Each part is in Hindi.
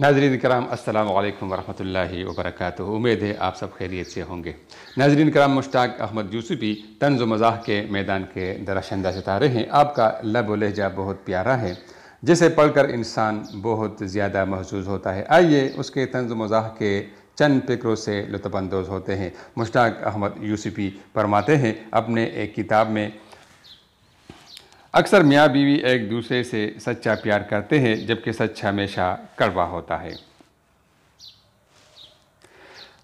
नाज़रीन कराम अस्सलाम वालेकुम वरहमतुल्लाहि वबरकातुहू। उम्मीद है आप सब खैरियत से होंगे। नाज़रीन कराम, मुश्ताक अहमद यूसुफ़ी तंज़ मज़ाह के मैदान के दराशंदा सितारे हैं। आपका लब व लहजा बहुत प्यारा है, जिसे पढ़कर इंसान बहुत ज़्यादा महसूस होता है। आइए उसके तंज़ मज़ाह के चंद फ़िक्रों से लुत्फ़अंदोज़ होते हैं। मुश्ताक अहमद यूसुफ़ी फरमाते हैं अपने एक किताब में, अक्सर मियाँ बीवी एक दूसरे से सच्चा प्यार करते हैं, जबकि सच हमेशा कड़वा होता है।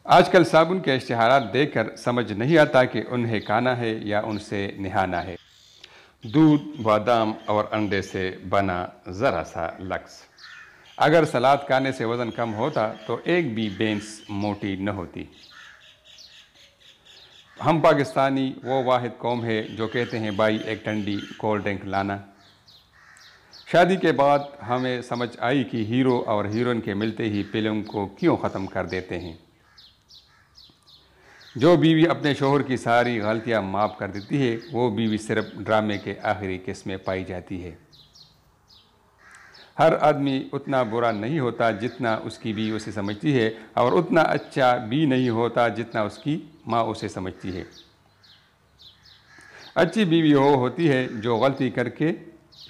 आजकल साबुन के इश्तिहारात देखकर समझ नहीं आता कि उन्हें खाना है या उनसे नहाना है। दूध, बादाम और अंडे से बना ज़रा सा लक्स। अगर सलाद खाने से वज़न कम होता तो एक भी बेंस मोटी न होती। हम पाकिस्तानी वो वाहिद कौम है जो कहते हैं भाई एक ठंडी कोल्ड ड्रिंक लाना। शादी के बाद हमें समझ आई कि हीरो और हीरोइन के मिलते ही फिल्म को क्यों ख़त्म कर देते हैं। जो बीवी अपने शोहर की सारी गलतियां माफ़ कर देती है, वो बीवी सिर्फ ड्रामे के आखिरी किस्म में पाई जाती है। हर आदमी उतना बुरा नहीं होता जितना उसकी बीवी उसे समझती है, और उतना अच्छा भी नहीं होता जितना उसकी माँ उसे समझती है। अच्छी बीवी वो होती है जो गलती करके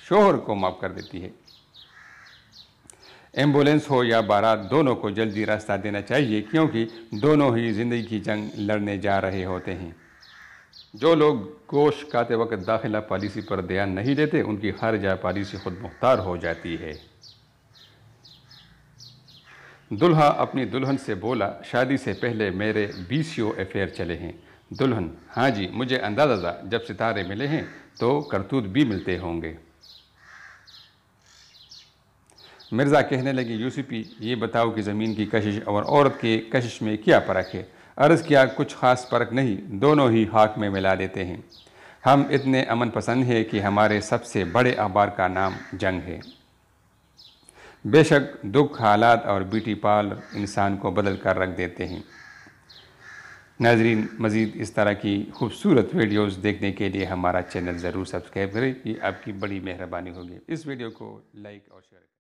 शोहर को माफ़ कर देती है। एम्बुलेंस हो या बारात, दोनों को जल्दी रास्ता देना चाहिए, क्योंकि दोनों ही ज़िंदगी की जंग लड़ने जा रहे होते हैं। जो लोग गोश्त खाते वक्त दाखिला पॉलिसी पर ध्यान नहीं देते, उनकी खारिजा पॉलिसी खुद मुख्तार हो जाती है। दुल्हा अपनी दुल्हन से बोला, शादी से पहले मेरे 20 अफेयर चले हैं। दुल्हन, हाँ जी, मुझे अंदाज़ा था, जब सितारे मिले हैं तो करतूत भी मिलते होंगे। मिर्ज़ा कहने लगी, यूसुफ़ी, ये बताओ कि ज़मीन की कशिश और औरत के कशिश में क्या फ़र्क है। अर्ज़ किया, कुछ ख़ास फ़र्क नहीं, दोनों ही खाक में मिला देते हैं। हम इतने अमन पसंद हैं कि हमारे सबसे बड़े अखबार का नाम जंग है। बेशक दुख, हालात और ब्यूटी पार्लर इंसान को बदल कर रख देते हैं। नाज़रीन, मज़ीद इस तरह की खूबसूरत वीडियोस देखने के लिए हमारा चैनल ज़रूर सब्सक्राइब करें, ये आपकी बड़ी मेहरबानी होगी। इस वीडियो को लाइक और शेयर करें।